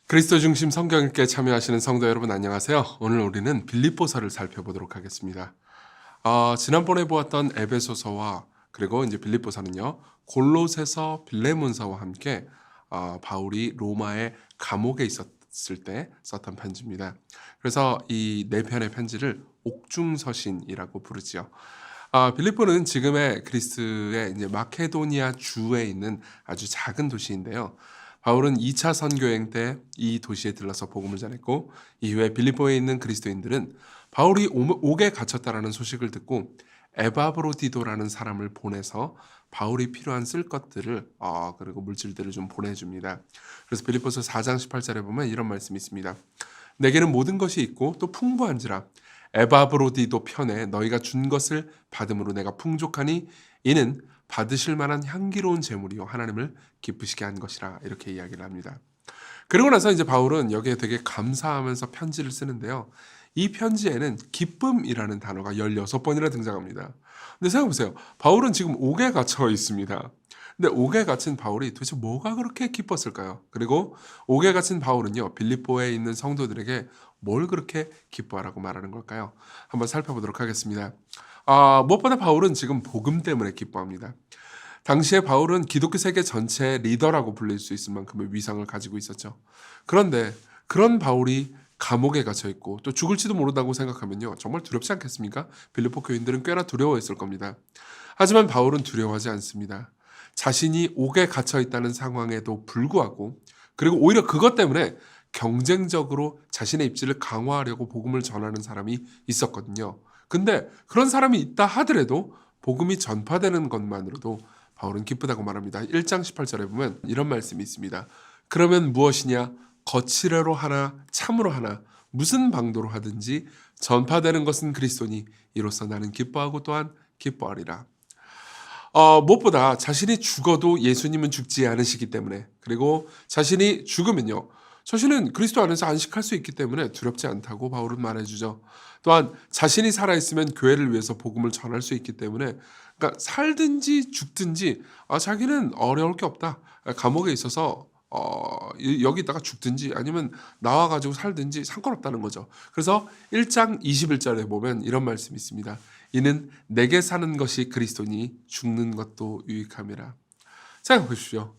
그리스도 중심 성경 읽기에 참여하시는 성도 여러분 안녕하세요. 오늘 우리는 빌립보서를 살펴보도록 하겠습니다. 지난번에 보았던 에베소서와 그리고 이제 빌립보서는요. 골로새서, 빌레몬서와 함께 바울이 로마의 감옥에 있었을 때 썼던 편지입니다. 그래서 이 네 편의 편지를 옥중서신이라고 부르지요. 빌립보는 지금의 그리스의 이제 마케도니아 주에 있는 아주 작은 도시인데요. 바울은 2차 선교행 때 이 도시에 들러서 복음을 전했고 이후에 빌립보에 있는 그리스도인들은 바울이 옥에 갇혔다라는 소식을 듣고 에바브로디도라는 사람을 보내서 바울이 필요한 쓸 것들을 그리고 물질들을 좀 보내줍니다. 그래서 빌립보서 4장 18절에 보면 이런 말씀이 있습니다. 내게는 모든 것이 있고 또 풍부한지라 에바브로디도 편에 너희가 준 것을 받음으로 내가 풍족하니 이는 받으실 만한 향기로운 제물이요 하나님을 기쁘시게 한 것이라 이렇게 이야기를 합니다. 그러고 나서 이제 바울은 여기에 되게 감사하면서 편지를 쓰는데요. 이 편지에는 기쁨이라는 단어가 16번이나 등장합니다. 근데 생각해보세요. 바울은 지금 옥에 갇혀 있습니다. 근데 옥에 갇힌 바울이 도대체 뭐가 그렇게 기뻤을까요? 그리고 옥에 갇힌 바울은요. 빌립보에 있는 성도들에게 뭘 그렇게 기뻐하라고 말하는 걸까요? 한번 살펴보도록 하겠습니다. 무엇보다 바울은 지금 복음 때문에 기뻐합니다. 당시에 바울은 기독교 세계 전체의 리더라고 불릴 수 있을 만큼의 위상을 가지고 있었죠. 그런데 그런 바울이 감옥에 갇혀 있고 또 죽을지도 모른다고 생각하면요. 정말 두렵지 않겠습니까? 빌립보 교인들은 꽤나 두려워했을 겁니다. 하지만 바울은 두려워하지 않습니다. 자신이 옥에 갇혀 있다는 상황에도 불구하고 그리고 오히려 그것 때문에 경쟁적으로 자신의 입지를 강화하려고 복음을 전하는 사람이 있었거든요. 근데 그런 사람이 있다 하더라도 복음이 전파되는 것만으로도 바울은 기쁘다고 말합니다. 1장 18절에 보면 이런 말씀이 있습니다. 그러면 무엇이냐? 거칠애로 하나 참으로 하나 무슨 방도로 하든지 전파되는 것은 그리스도니 이로써 나는 기뻐하고 또한 기뻐하리라. 무엇보다 자신이 죽어도 예수님은 죽지 않으시기 때문에 그리고 자신이 죽으면요. 자신은 그리스도 안에서 안식할 수 있기 때문에 두렵지 않다고 바울은 말해주죠. 또한 자신이 살아있으면 교회를 위해서 복음을 전할 수 있기 때문에 그러니까 살든지 죽든지 자기는 어려울 게 없다. 감옥에 있어서 여기다가 죽든지 아니면 나와가지고 살든지 상관없다는 거죠. 그래서 1장 21절에 보면 이런 말씀이 있습니다. 이는 내게 사는 것이 그리스도니 죽는 것도 유익함이라. 생각해 보십시오.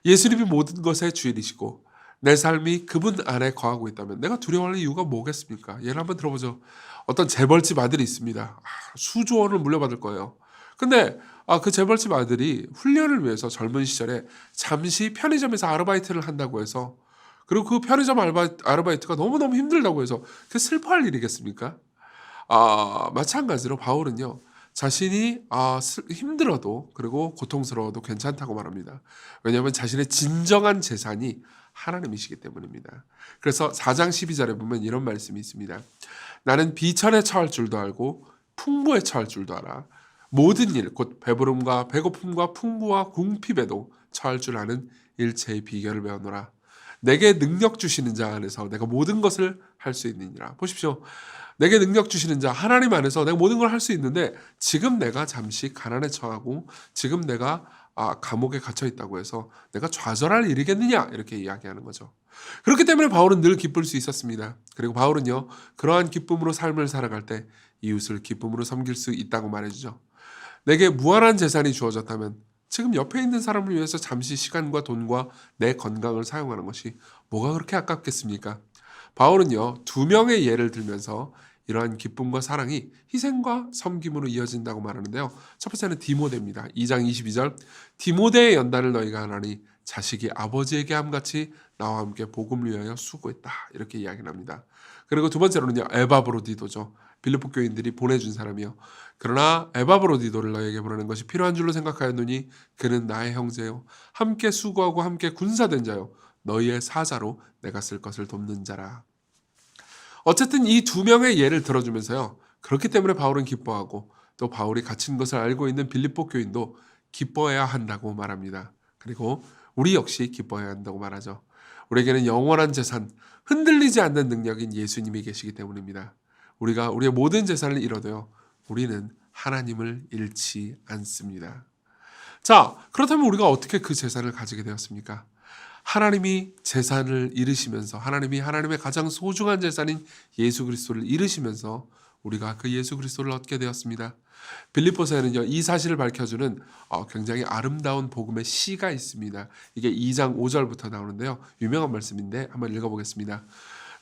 예수님이 모든 것의 주인이시고 내 삶이 그분 안에 거하고 있다면 내가 두려워할 이유가 뭐겠습니까? 예를 한번 들어보죠. 어떤 재벌집 아들이 있습니다. 수조 원을 물려받을 거예요. 근데 그 재벌집 아들이 훈련을 위해서 젊은 시절에 잠시 편의점에서 아르바이트를 한다고 해서 그리고 그 편의점 아르바이트가 너무너무 힘들다고 해서 그게 슬퍼할 일이겠습니까? 마찬가지로 바울은요. 자신이 힘들어도 그리고 고통스러워도 괜찮다고 말합니다. 왜냐하면 자신의 진정한 재산이 하나님이시기 때문입니다. 그래서 4장 12절에 보면 이런 말씀이 있습니다. 나는 비천에 처할 줄도 알고 풍부에 처할 줄도 알아. 모든 일, 곧 배부름과 배고픔과 풍부와 궁핍에도 처할 줄 아는 일체의 비결을 배우노라. 내게 능력 주시는 자 안에서 내가 모든 것을 할 수 있느니라. 보십시오. 내게 능력 주시는 자 하나님 안에서 내가 모든 걸 할 수 있는데 지금 내가 잠시 가난에 처하고 지금 내가 감옥에 gat혀 있다고 해서 내가 좌절할 일이겠느냐 이렇게 이야기하는 거죠. 그렇기 때문에 바울은 늘 기쁠 수 있었습니다. 그리고 바울은요 그러한 기쁨으로 삶을 살아갈 때 이웃을 기쁨으로 섬길 수 있다고 말해주죠. 내게 무한한 재산이 주어졌다면 지금 옆에 있는 사람을 위해서 잠시 시간과 돈과 내 건강을 사용하는 것이 뭐가 그렇게 아깝겠습니까? 바울은요 2명의 예를 들면서 이러한 기쁨과 사랑이 희생과 섬김으로 이어진다고 말하는데요. 첫 번째는 디모데입니다. 2장 22절 디모데의 연단을 너희가 하나니 자식이 아버지에게 함같이 나와 함께 복음을 위하여 수고했다. 이렇게 이야기를 합니다. 그리고 두 번째로는요. 에바브로디도죠. 빌립보 교인들이 보내준 사람이요. 그러나 에바브로디도를 너에게 보내는 것이 필요한 줄로 생각하였노니 그는 나의 형제요. 함께 수고하고 함께 군사된 자요. 너희의 사자로 내가 쓸 것을 돕는 자라. 어쨌든 이 2명의 예를 들어주면서요. 그렇기 때문에 바울은 기뻐하고 또 바울이 갇힌 것을 알고 있는 빌립보 교인도 기뻐해야 한다고 말합니다. 그리고 우리 역시 기뻐해야 한다고 말하죠. 우리에게는 영원한 재산, 흔들리지 않는 능력인 예수님이 계시기 때문입니다. 우리가 우리의 모든 재산을 잃어도요. 우리는 하나님을 잃지 않습니다. 자, 그렇다면 우리가 어떻게 그 재산을 가지게 되었습니까? 하나님이 재산을 잃으시면서, 하나님이 하나님의 가장 소중한 재산인 예수 그리스도를 잃으시면서 우리가 그 예수 그리스도를 얻게 되었습니다. 빌립보서에는요, 이 사실을 밝혀주는 굉장히 아름다운 복음의 시가 있습니다. 이게 2장 5절부터 나오는데요. 유명한 말씀인데 한번 읽어보겠습니다.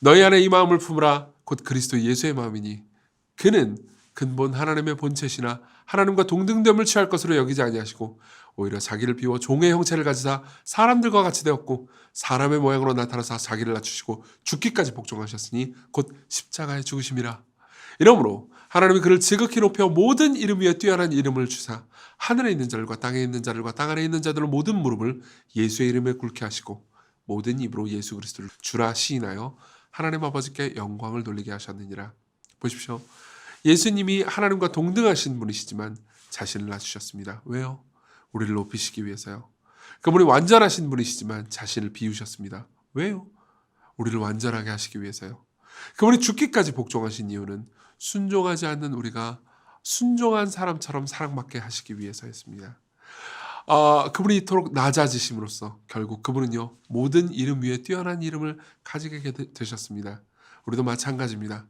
너희 안에 이 마음을 품으라. 곧 그리스도 예수의 마음이니 그는 근본 하나님의 본체시나 하나님과 동등됨을 취할 것으로 여기지 아니하시고 오히려 자기를 비워 종의 형체를 가지사 사람들과 같이 되었고 사람의 모양으로 나타나사 자기를 낮추시고 죽기까지 복종하셨으니 곧 십자가에 죽으심이라. 이러므로 하나님이 그를 지극히 높여 모든 이름 위에 뛰어난 이름을 주사 하늘에 있는 자들과 땅에 있는 자들과 땅 아래에 있는 자들로 모든 무릎을 예수의 이름에 꿇게 하시고 모든 입으로 예수 그리스도를 주라 시인하여 하나님 아버지께 영광을 돌리게 하셨느니라. 보십시오. 예수님이 하나님과 동등하신 분이시지만 자신을 낮추셨습니다. 왜요? 우리를 높이시기 위해서요. 그분이 완전하신 분이시지만 자신을 비우셨습니다. 왜요? 우리를 완전하게 하시기 위해서요. 그분이 죽기까지 복종하신 이유는 순종하지 않는 우리가 순종한 사람처럼 사랑받게 하시기 위해서였습니다. 그분이 이토록 낮아지심으로써 결국 그분은요, 모든 이름 위에 뛰어난 이름을 가지게 되셨습니다. 우리도 마찬가지입니다.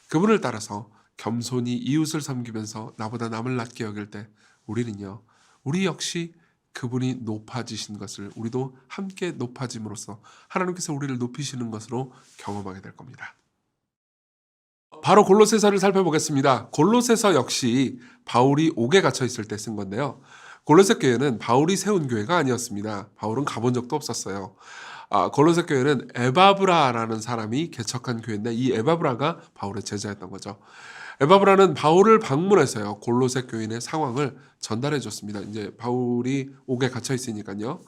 그분을 따라서 겸손히 이웃을 섬기면서 나보다 남을 낮게 여길 때 우리는요, 우리 역시 그분이 높아지신 것을 우리도 함께 높아짐으로써 하나님께서 우리를 높이시는 것으로 경험하게 될 겁니다. 바로 골로새서를 살펴보겠습니다. 골로새서 역시 바울이 옥에 갇혀 있을 때 쓴 건데요. 골로새 교회는 바울이 세운 교회가 아니었습니다. 바울은 가본 적도 없었어요. 골로새 교회는 에바브라라는 사람이 개척한 교회인데 이 에바브라가 바울의 제자였던 거죠. 에바브라는 바울을 방문해서요, 골로새 교인의 상황을 전달해 줬습니다. 이제 바울이 옥에 갇혀 있으니까요.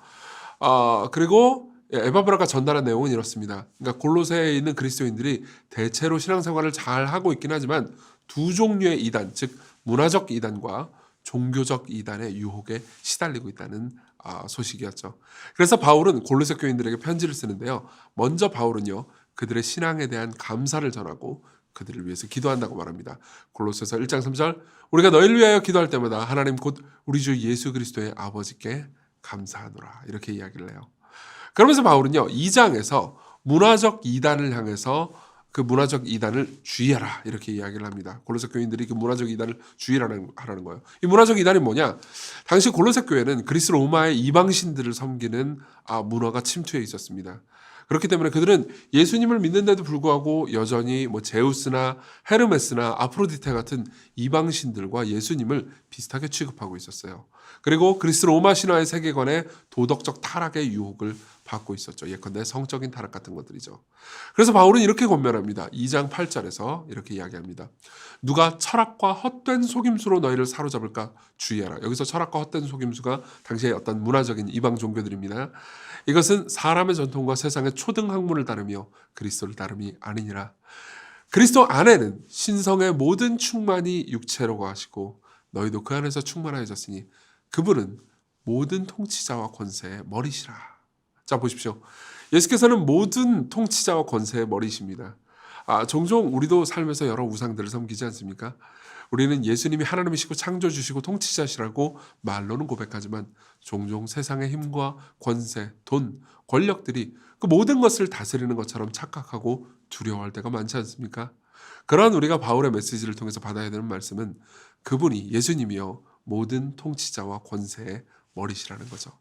그리고 에바브라가 전달한 내용은 이렇습니다. 그러니까 골로새에 있는 그리스도인들이 대체로 신앙생활을 잘 하고 있긴 하지만 두 종류의 이단, 즉 문화적 이단과 종교적 이단의 유혹에 시달리고 있다는 소식이었죠. 그래서 바울은 골로새 교인들에게 편지를 쓰는데요. 먼저 바울은요, 그들의 신앙에 대한 감사를 전하고 그들을 위해서 기도한다고 말합니다. 골로새서 1장 3절 우리가 너희를 위하여 기도할 때마다 하나님 곧 우리 주 예수 그리스도의 아버지께 감사하노라, 이렇게 이야기를 해요. 그러면서 바울은요, 2장에서 문화적 이단을 향해서 그 문화적 이단을 주의하라, 이렇게 이야기를 합니다. 골로새 교인들이 그 문화적 이단을 주의하라는 거예요. 이 문화적 이단이 뭐냐? 당시 골로새 교회는 그리스 로마의 이방신들을 섬기는 문화가 침투해 있었습니다. 그렇기 때문에 그들은 예수님을 믿는데도 불구하고 여전히 제우스나 헤르메스나 아프로디테 같은 이방신들과 예수님을 비슷하게 취급하고 있었어요. 그리고 그리스 로마 신화의 세계관에 도덕적 타락의 유혹을 받고 있었죠. 예컨대 성적인 타락 같은 것들이죠. 그래서 바울은 이렇게 권면합니다. 2장 8절에서 이렇게 이야기합니다. 누가 철학과 헛된 속임수로 너희를 사로잡을까 주의하라. 여기서 철학과 헛된 속임수가 당시의 어떤 문화적인 이방 종교들입니다. 이것은 사람의 전통과 세상의 초등 학문을 따르며 그리스도를 따름이 아니니라. 그리스도 안에는 신성의 모든 충만이 육체로 거하시고 너희도 그 안에서 충만하여졌으니 그분은 모든 통치자와 권세의 머리시라. 자, 보십시오. 예수께서는 모든 통치자와 권세의 머리십니다. 종종 우리도 삶에서 여러 우상들을 섬기지 않습니까? 우리는 예수님이 하나님이시고 창조주시고 통치자시라고 말로는 고백하지만 종종 세상의 힘과 권세, 돈, 권력들이 그 모든 것을 다스리는 것처럼 착각하고 두려워할 때가 많지 않습니까? 그러한 우리가 바울의 메시지를 통해서 받아야 되는 말씀은 그분이 예수님이요 모든 통치자와 권세의 머리시라는 거죠.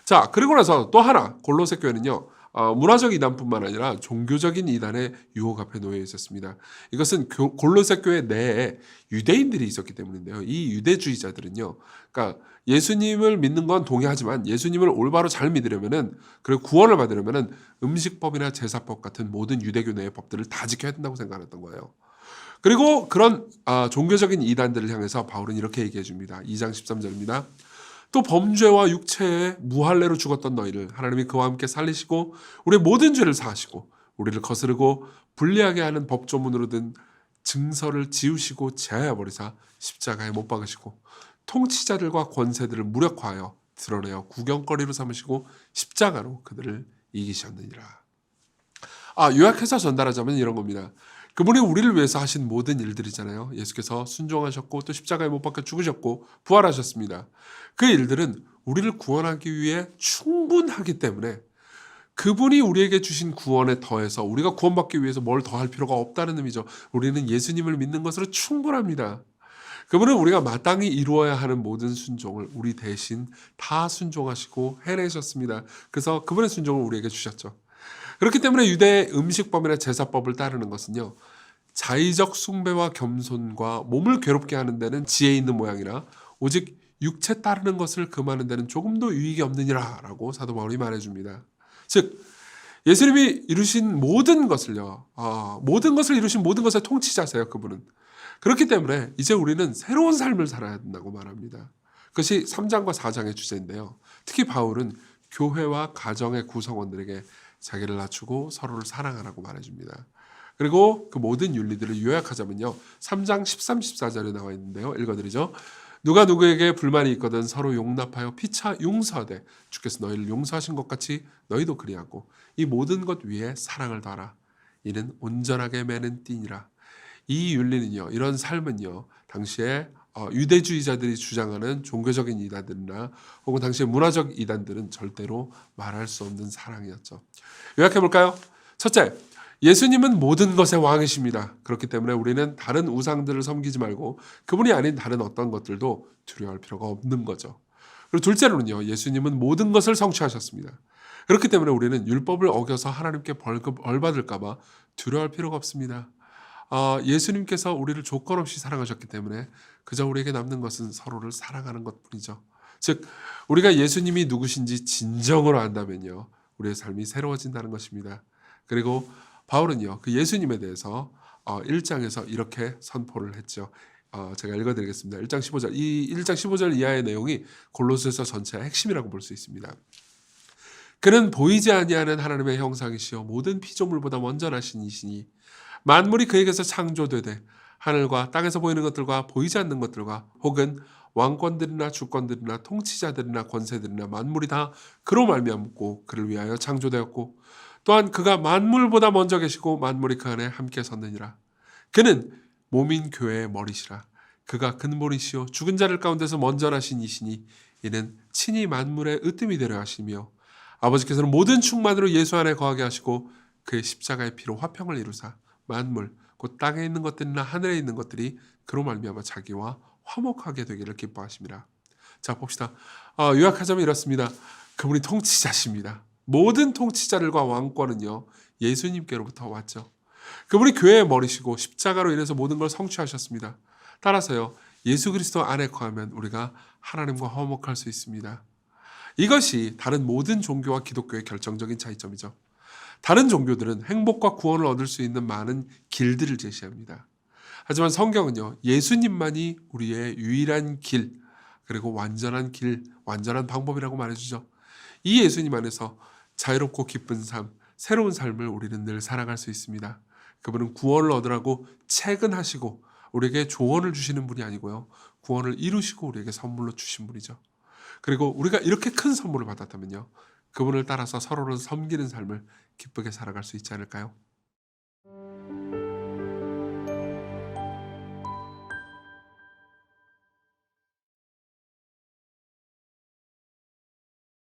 자, 그리고 나서 또 하나 골로새 교회는요, 문화적 이단뿐만 아니라 종교적인 이단의 유혹 앞에 놓여 있었습니다. 이것은 골로새 교회 내에 유대인들이 있었기 때문인데요. 이 유대주의자들은요, 그러니까 예수님을 믿는 건 동의하지만 예수님을 올바로 잘 믿으려면은, 그리고 구원을 받으려면은 음식법이나 제사법 같은 모든 유대교 내의 법들을 다 지켜야 된다고 생각했던 거예요. 그리고 그런 종교적인 이단들을 향해서 바울은 이렇게 얘기해 줍니다. 2장 13절입니다. 또 범죄와 육체에 무할례로 죽었던 너희를 하나님이 그와 함께 살리시고 우리의 모든 죄를 사하시고 우리를 거스르고 불리하게 하는 법조문으로 든 증서를 지우시고 제하여 버리사 십자가에 못 박으시고 통치자들과 권세들을 무력화하여 드러내어 구경거리로 삼으시고 십자가로 그들을 이기셨느니라. 요약해서 전달하자면 이런 겁니다. 그분이 우리를 위해서 하신 모든 일들이잖아요. 예수께서 순종하셨고 또 십자가에 못 박혀 죽으셨고 부활하셨습니다. 그 일들은 우리를 구원하기 위해 충분하기 때문에 그분이 우리에게 주신 구원에 더해서 우리가 구원받기 위해서 뭘 더할 필요가 없다는 의미죠. 우리는 예수님을 믿는 것으로 충분합니다. 그분은 우리가 마땅히 이루어야 하는 모든 순종을 우리 대신 다 순종하시고 해내셨습니다. 그래서 그분의 순종을 우리에게 주셨죠. 그렇기 때문에 유대 음식법이나 제사법을 따르는 것은요, 자의적 숭배와 겸손과 몸을 괴롭게 하는 데는 지혜 있는 모양이라 오직 육체 따르는 것을 금하는 데는 조금도 유익이 없느니라라고 사도 바울이 말해줍니다. 즉 예수님이 이루신 모든 것을요, 모든 것을 이루신 모든 것의 통치자세요, 그분은. 그렇기 때문에 이제 우리는 새로운 삶을 살아야 된다고 말합니다. 그것이 3장과 4장의 주제인데요. 특히 바울은 교회와 가정의 구성원들에게 자기를 낮추고 서로를 사랑하라고 말해줍니다. 그리고 그 모든 윤리들을 요약하자면요, 3장 13, 14절에 나와 있는데요. 읽어드리죠. 누가 누구에게 불만이 있거든 서로 용납하여 피차 용서하되 주께서 너희를 용서하신 것 같이 너희도 그리하고 이 모든 것 위에 사랑을 더하라. 이는 온전하게 매는 띠니라. 이 윤리는요, 이런 삶은요, 당시에 유대주의자들이 주장하는 종교적인 이단들이나 혹은 당시의 문화적 이단들은 절대로 말할 수 없는 사랑이었죠. 요약해 볼까요? 첫째, 예수님은 모든 것의 왕이십니다. 그렇기 때문에 우리는 다른 우상들을 섬기지 말고 그분이 아닌 다른 어떤 것들도 두려워할 필요가 없는 거죠. 그리고 둘째로는요, 예수님은 모든 것을 성취하셨습니다. 그렇기 때문에 우리는 율법을 어겨서 하나님께 벌 받을까 봐 두려워할 필요가 없습니다. 예수님께서 우리를 조건 없이 사랑하셨기 때문에 그저 우리에게 남는 것은 서로를 사랑하는 것뿐이죠. 즉 우리가 예수님이 누구신지 진정으로 안다면요, 우리의 삶이 새로워진다는 것입니다. 그리고 바울은요, 그 예수님에 대해서 1장에서 이렇게 선포를 했죠. 제가 읽어드리겠습니다. 1장 15절. 이 1장 15절 이하의 내용이 골로새서 전체의 핵심이라고 볼 수 있습니다. 그는 보이지 아니하는 하나님의 형상이시요 모든 피조물보다 먼저나신 이시니 만물이 그에게서 창조되되 하늘과 땅에서 보이는 것들과 보이지 않는 것들과 혹은 왕권들이나 주권들이나 통치자들이나 권세들이나 만물이 다 그로 말미암고 그를 위하여 창조되었고 또한 그가 만물보다 먼저 계시고 만물이 그 안에 함께 섰느니라. 그는 몸인 교회의 머리시라. 그가 근본이시요 죽은 자를 가운데서 먼저 나신 이시니 이는 친히 만물의 으뜸이 되려 하시며 아버지께서는 모든 충만으로 예수 안에 거하게 하시고 그의 십자가의 피로 화평을 이루사 만물 곧 땅에 있는 것들이나 하늘에 있는 것들이 그로 말미암아 자기와 화목하게 되기를 기뻐하심이라. 자 봅시다. 요약하자면 이렇습니다. 그분이 통치자십니다. 모든 통치자들과 왕권은요, 예수님께로부터 왔죠. 그분이 교회의 머리시고 십자가로 인해서 모든 걸 성취하셨습니다. 따라서요, 예수 그리스도 안에 거하면 우리가 하나님과 화목할 수 있습니다. 이것이 다른 모든 종교와 기독교의 결정적인 차이점이죠. 다른 종교들은 행복과 구원을 얻을 수 있는 많은 길들을 제시합니다. 하지만 성경은요, 예수님만이 우리의 유일한 길, 그리고 완전한 길, 완전한 방법이라고 말해주죠. 이 예수님 안에서 자유롭고 기쁜 삶, 새로운 삶을 우리는 늘 살아갈 수 있습니다. 그분은 구원을 얻으라고 채근하시고 우리에게 조언을 주시는 분이 아니고요, 구원을 이루시고 우리에게 선물로 주신 분이죠. 그리고 우리가 이렇게 큰 선물을 받았다면요, 그분을 따라서 서로를 섬기는 삶을 기쁘게 살아갈 수 있지 않을까요?